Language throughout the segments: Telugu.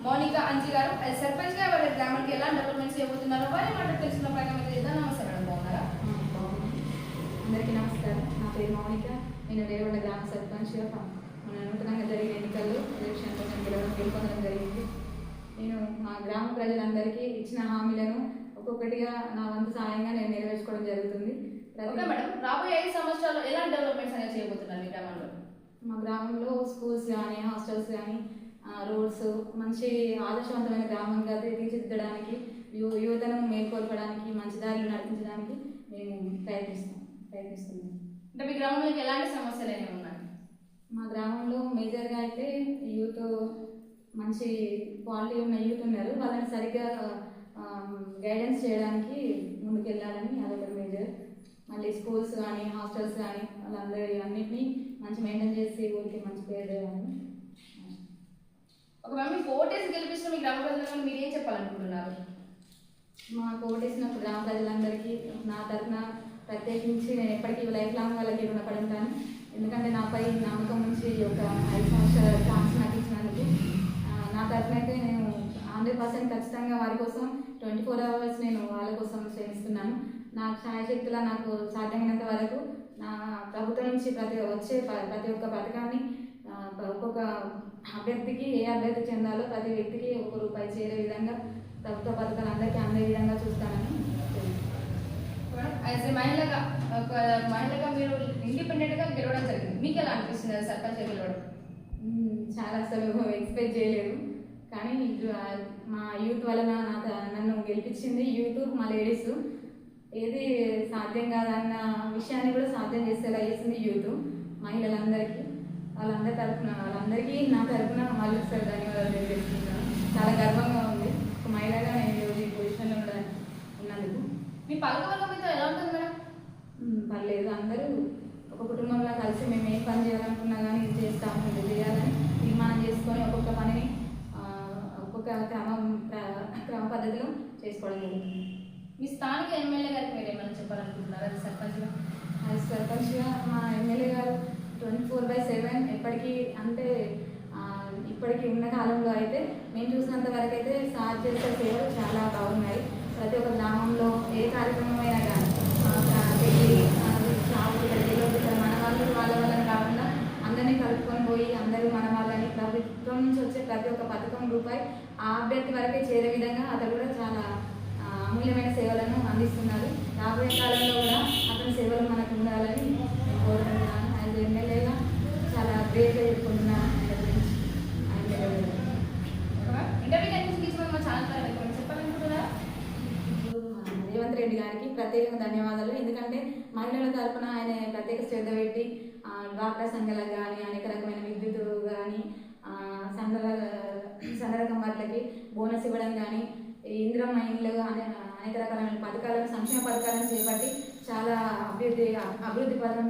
మౌనిక అంజి గారు సర్పంచ్ గా వారి గ్రామానికి ఎలా డెవలప్మెంట్స్ చేయబోతున్నారో వారి మాట తెలుసుకున్న ప్రకారం అయితే నమస్తే మేడం, బాగున్నారా? అందరికీ నమస్కారం. నా పేరు మౌనిక. నేను రేవళ్ళ గ్రామ సర్పంచ్గా మన నూతనంగా జరిగిన ఎన్నికల్లో ఎలక్షన్లో గెలుపొందడం జరిగింది. నేను మా గ్రామ ప్రజలందరికీ ఇచ్చిన హామీలను ఒక్కొక్కటిగా నా వంతు సాయంగా నేను నెరవేర్చుకోవడం జరుగుతుంది. మేడం, రాబోయే 5 సంవత్సరాల్లో ఎలా డెవలప్మెంట్స్ అనేది చేయబోతున్నారు మీ గ్రామంలో? మా గ్రామంలో స్కూల్స్ కానీ హాస్టల్స్ కానీ రోడ్స్ మంచి ఆదర్శవంతమైన గ్రామంగా తీర్చిదిద్దడానికి యువతను మేల్కొల్పడానికి మంచి దారిలో నడిపించడానికి మేము ప్రయత్నిస్తున్నాం. అంటే మీ గ్రామంలో ఎలాంటి సమస్యలు అనేవి ఉన్నాయి? మా గ్రామంలో మేజర్గా అయితే యూత్ మంచి క్వాలిటీ ఉన్న యూత్ ఉన్నారు. వాళ్ళని సరిగ్గా గైడెన్స్ చేయడానికి ముందుకు వెళ్ళాలని అదొక మేజర్. మళ్ళీ స్కూల్స్ కానీ హాస్టల్స్ కానీ వాళ్ళందరి అన్నింటినీ మంచి మెయింటైన్ చేసి ఊరికి మంచి పేరు చేయాలని. ఒకవేళ మీకు ఓటేసి గెలిపించిన మీ గ్రామ ప్రజలను మీరు ఏం చెప్పాలనుకుంటున్నారు? మాకు ఓటేసిన గ్రామ ప్రజలందరికీ నా తరఫున ప్రత్యేకించి నేను ఎప్పటికీ లైఫ్ లాంగ్ వాళ్ళకి రుణపడి ఉంటాను. ఎందుకంటే నాపై నమ్మకం నుంచి ఒక 5 సంవత్సరాల ఛాన్స్ నాకు ఇచ్చినందుకు నా తరఫున అయితే నేను 100% ఖచ్చితంగా వారి కోసం 24 hours నేను వాళ్ళ కోసం శ్రమిస్తున్నాను. నాకు శాయశక్తులా నాకు సాధ్యమైనంత వరకు నా ప్రభుత్వం నుంచి ప్రతి ఒక్క పథకాన్ని ఒక్కొక్క అభ్యర్థికి ఏ అభ్యర్థి చెందాలో ప్రతి వ్యక్తికి ₹1 చేరే విధంగా ప్రభుత్వ పథకాలు అందరికీ అందే విధంగా చూస్తానని. యాజ్ ఏ మహిళగా మీరు ఇండిపెండెంట్గా గెలవడం జరిగింది, మీకు ఎలా అనిపిస్తుంది సర్పంచ్ గెలవడం? చాలా అసలు ఎక్స్పెక్ట్ చేయలేదు. కానీ మా యూత్ వలన నన్ను గెలిపించింది యూత్, మా లేడీస్. ఏది సాధ్యం కాదన్న విషయాన్ని కూడా సాధ్యం చేసేలా చేసింది యూత్. మహిళలందరికీ వాళ్ళందరికీ నా తరఫున మళ్ళీ ఒకసారి ధన్యవాదాలు తెలియజేస్తున్నాను. చాలా గర్వంగా ఉంది ఒక మహిళగా నేను ఈరోజు ఈ పొజిషన్లో కూడా ఉన్నందుకు. మీ పాలకవర్గం మీతో ఎలా ఉంటుంది మేడం? పర్లేదు, అందరూ ఒక కుటుంబంలో కలిసి మేము ఏ పని చేయాలనుకున్నా కానీ ఇది చేస్తాము, ఇది చేయాలని తీర్మానం చేసుకొని ఒక్కొక్క పనిని ఒక్కొక్క క్రమ పద్ధతిలో చేసుకోవడం జరుగుతుంది. మీ స్థానిక ఎమ్మెల్యే గారికి మీరు ఏమైనా చెప్పాలనుకుంటున్నారా సర్పంచ్గా? సర్పంచ్గా మా ఎమ్మెల్యే గారు 24/7 ఎప్పటికీ అంటే ఇప్పటికీ ఉన్న కాలంలో అయితే మేము చూసినంత వరకు అయితే సార్ చేసే సేవలు చాలా బాగున్నాయి. ప్రతి ఒక్క గ్రామంలో ఏ కార్యక్రమం అయినా కానీ పెళ్ళి మన వాళ్ళని కాకుండా అందరినీ కలుపుకొని పోయి అందరూ మన వాళ్ళని ప్రభుత్వం నుంచి వచ్చే ప్రతి ఒక్క పథకం రూపాయి ఆ అభ్యర్థి వరకే చేరే విధంగా అతను కూడా చాలా అమూల్యమైన సేవలను అందిస్తున్నారు. రాబోయే కాలంలో కూడా అతని సేవలు మనకు ఉండాలని నేను కోరుకుంటున్నాను. యాజ్ ఎమ్మెల్యేగా చాలా గ్రేట్గా చెప్పుకుంటున్నాను. రేవంత్ రెడ్డి గారికి ప్రత్యేకంగా ధన్యవాదాలు. ఎందుకంటే మహిళల తరఫున ఆయన ప్రత్యేక శ్రద్ధ పెట్టి డ్వాక్రా సంఘాలకు కానీ అనేక రకమైన విద్యుత్ కానీ సన్నరకం వాటికి బోనస్ ఇవ్వడం కానీ ఇందిరమ్మ ఇండ్లు అనేక రకాలైన పథకాలను సంక్షేమ పథకాలను చేపట్టి చాలా అభివృద్ధి పథకం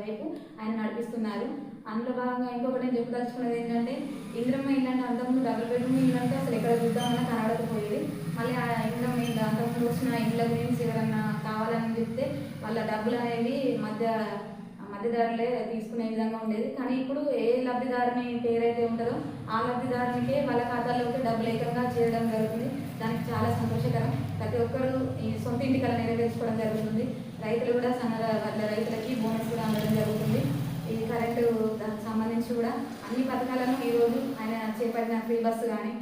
వైపు ఆయన నడిపిస్తున్నారు. అందులో భాగంగా ఇంకొకటి నేను చెప్పదలుచుకున్నది ఏంటంటే ఇందిరమ్మ ఇల్లు అంటే అంతకుముందు డబుల్ బెడ్రూమ్ ఇల్లు అంటే అసలు ఎక్కడ చూద్దామన్నా కనబడకపోయేది. మళ్ళీ ఆ ఇందిరమ్మ ఇల్లు అంతకుముందు వచ్చిన ఇళ్ళ గురించి ఎవరన్నా కావాలని చెప్తే వాళ్ళ డబ్బులు అనేవి మధ్యదారులే తీసుకునే విధంగా ఉండేది. కానీ ఇప్పుడు ఏ లబ్ధిదారుని పేరైతే ఉంటుందో ఆ లబ్ధిదారునికే వాళ్ళ ఖాతాల్లోకి డబ్బులు ఏకంగా చేయడం జరుగుతుంది. దానికి చాలా సంతోషకరం. ప్రతి ఒక్కరు ఈ సొంత ఇంటి కళ నెరవేర్చుకోవడం జరుగుతుంది. రైతులు కూడా రైతులకి బోనస్ కూడా అందడం జరుగుతుంది. ఈ కరెంటు దానికి సంబంధించి కూడా అన్ని పథకాలను ఈరోజు ఆయన చేపట్టిన ఫ్రీ బస్సు కానీ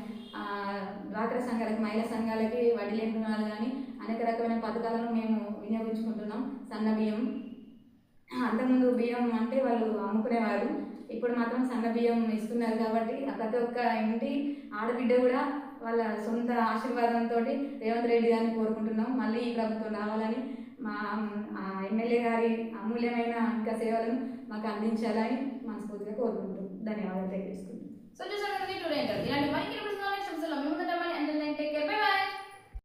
డ్వాక్రా సంఘాలకి మహిళా సంఘాలకి వడ్డీ లేని రుణాలు కానీ అనేక రకమైన పథకాలను మేము వినియోగించుకుంటున్నాం. సన్న బియ్యం అంతకుముందు బియ్యం అంటే వాళ్ళు అమ్ముకునేవారు, ఇప్పుడు మాత్రం సన్న బియ్యం ఇస్తున్నారు. కాబట్టి ప్రతి ఒక్క ఇంటి ఆడబిడ్డ కూడా వాళ్ళ సొంత ఆశీర్వాదంతో రేవంత్ రెడ్డి గారిని కోరుకుంటున్నాం. మళ్ళీ ఈ ప్రభుత్వం రావాలని మా ఎమ్మెల్యే గారి అమూల్యమైన ఇంకా సేవలను మాకు అందించాలని మనస్ఫూర్తిగా కోరుకుంటున్నాం. ధన్యవాదాలు తెలియజేసుకుంటున్నాం. సో చూసారు కదా, ఇలాంటి